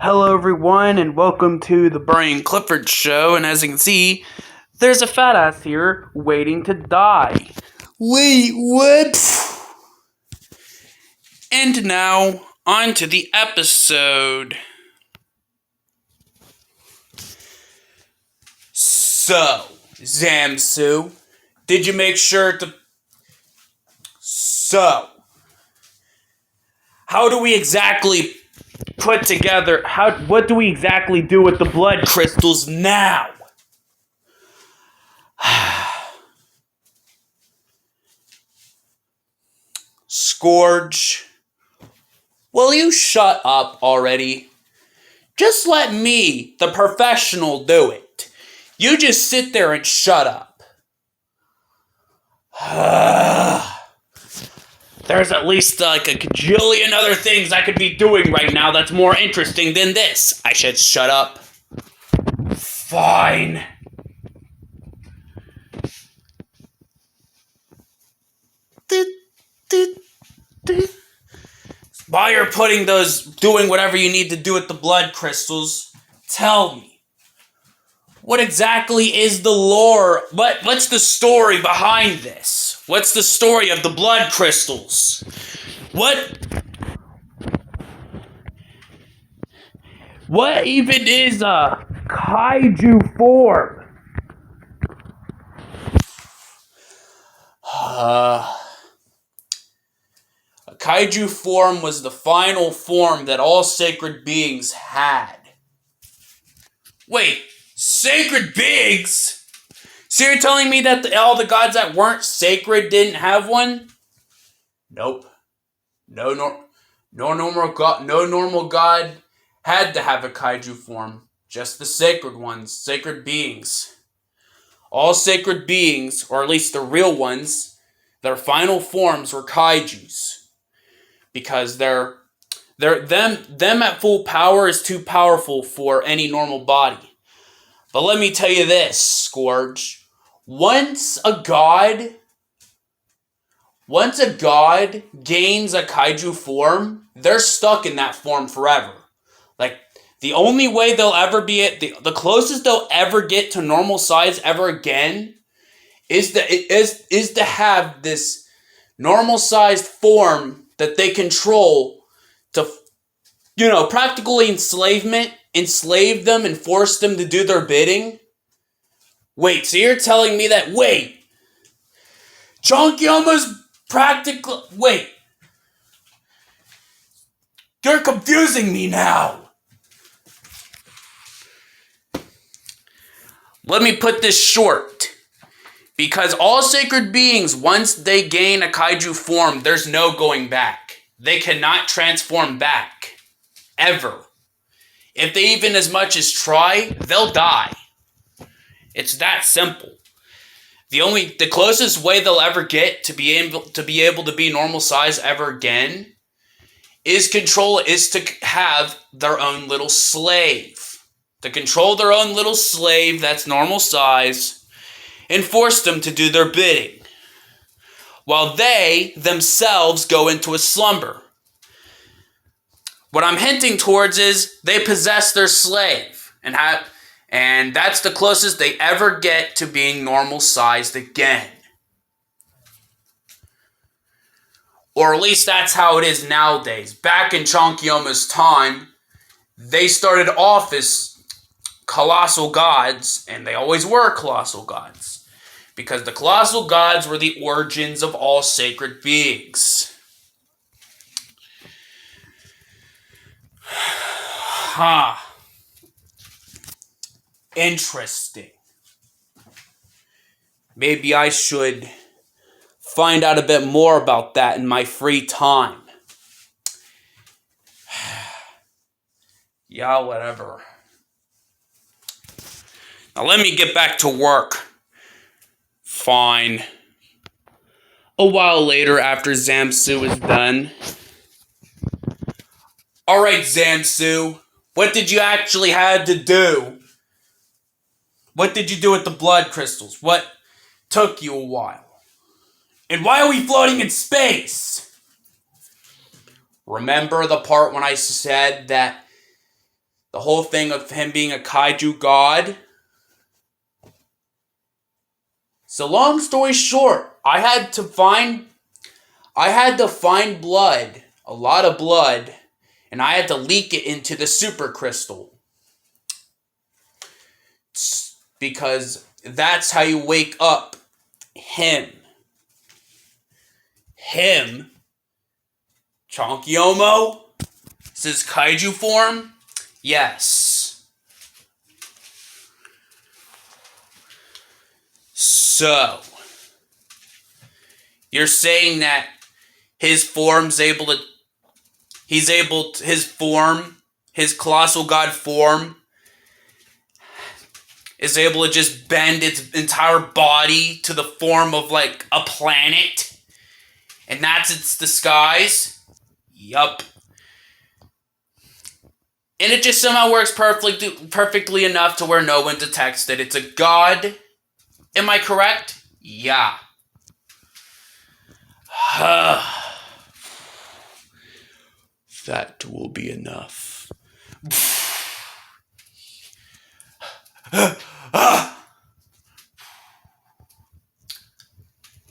Hello everyone and welcome to the Barney and Clifford show, and as you can see, there's a fat ass here waiting to die. Wait, what? And now, on to the episode. So, Zamsu, did you make sure to... how do we exactly put together, what do we exactly do with the blood crystals now? Scourge, will you shut up already? Just let me, the professional, do it. You just sit there and shut up. There's at least like a gajillion other things I could be doing right now that's more interesting than this. I should shut up. Fine. While you're doing whatever you need to do with the blood crystals, tell me, what exactly is the lore? What's the story behind this? What's the story of the blood crystals? What even is a kaiju form? A kaiju form was the final form that all sacred beings had. Wait, sacred beings? So you're telling me that all the gods that weren't sacred didn't have one? Nope. No normal god had to have a kaiju form. Just the sacred ones, sacred beings. All sacred beings, or at least the real ones, their final forms were kaijus. Because them at full power is too powerful for any normal body. But let me tell you this, Scourge. Once a god gains a kaiju form, they're stuck in that form forever. Like, the only way they'll ever be the closest they'll ever get to normal size ever again is to have this normal sized form that they control to, practically enslave them and force them to do their bidding. Wait, so you're telling me that, Chonkyama's practically, you're confusing me now. Let me put this short. Because all sacred beings, once they gain a kaiju form, there's no going back. They cannot transform back. Ever. If they even as much as try, they'll die. It's that simple. The closest way they'll ever get to be able to be normal size ever again is to have their own little slave. To control their own little slave that's normal size and force them to do their bidding, while they themselves go into a slumber. What I'm hinting towards is they possess their slave, and that's the closest they ever get to being normal sized again. Or at least that's how it is nowadays. Back in Chonkyama's time, they started off as colossal gods, and they always were colossal gods, because the colossal gods were the origins of all sacred beings. Interesting. Maybe I should find out a bit more about that in my free time. Yeah, whatever. Now let me get back to work. Fine. A while later, after Zamsu is done. Alright, Zamsu. What did you actually have to do? What did you do with the blood crystals? What took you a while? And why are we floating in space? Remember the part when I said that The whole thing of him being a kaiju god. So long story short, I had to find blood, a lot of blood, and I had to leak it into the super crystal. Because that's how you wake up him. Chonkyomo? Is his kaiju form? Yes. So, you're saying that his colossal god form is able to just bend its entire body to the form of like a planet, and that's its disguise? Yup. And it just somehow works perfectly enough to where no one detects that it's a god. Am I correct? Yeah. That will be enough.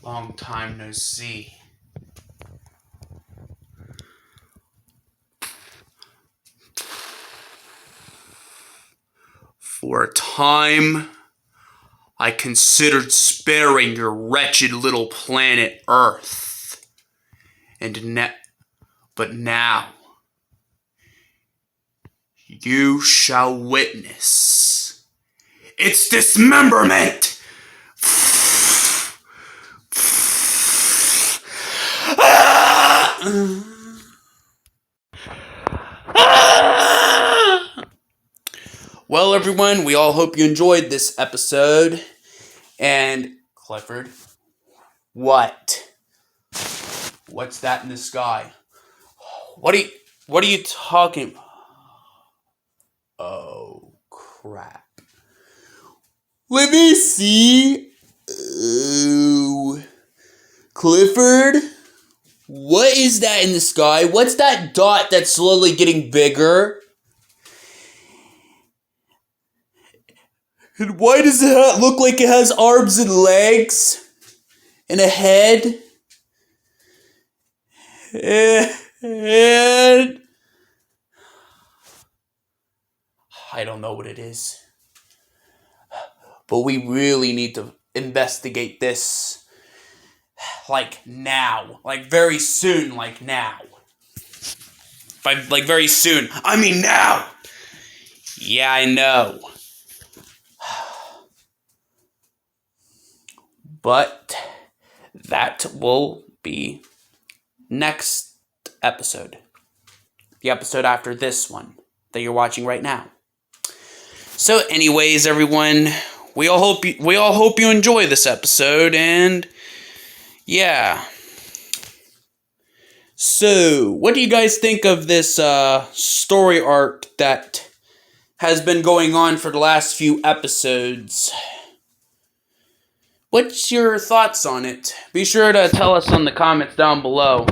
Long time no see. For a time, I considered sparing your wretched little planet Earth. But now, you shall witness its dismemberment! Well, everyone, we all hope you enjoyed this episode. And, Clifford, what? What's that in the sky? What are you talking? Oh, crap. Let me see. Ooh. Clifford? What is that in the sky? What's that dot that's slowly getting bigger? And why does it look like it has arms and legs? And a head? And I don't know what it is. But we really need to investigate this. Like now. Like very soon, like now. Like very soon. I mean now! Yeah, I know. But that will be next episode. The episode after this one that you're watching right now. So anyways, everyone, we all hope you enjoy this episode, and yeah. So, what do you guys think of this story arc that has been going on for the last few episodes? What's your thoughts on it? Be sure to tell us in the comments down below.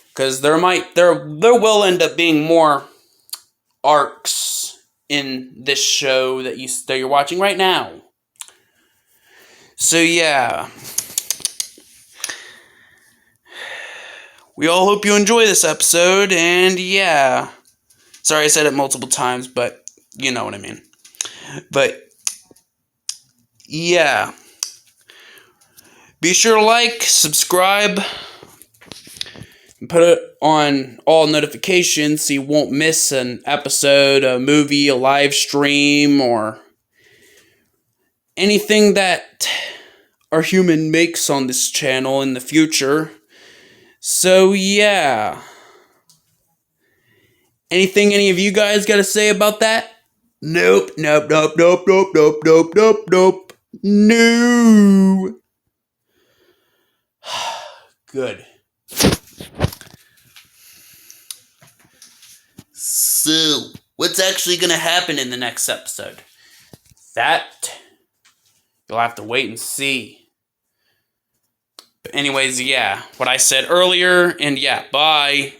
Because there will end up being more arcs in this show that you're watching right now. So yeah. We all hope you enjoy this episode, and yeah. Sorry I said it multiple times, but you know what I mean. But yeah. Be sure to like, subscribe, and put it on all notifications so you won't miss an episode, a movie, a live stream, or anything that our human makes on this channel in the future. So yeah. Anything any of you guys got to say about that? Nope. No. Good. So, what's actually going to happen in the next episode? That you'll have to wait and see. But anyways, yeah, what I said earlier, and yeah, bye.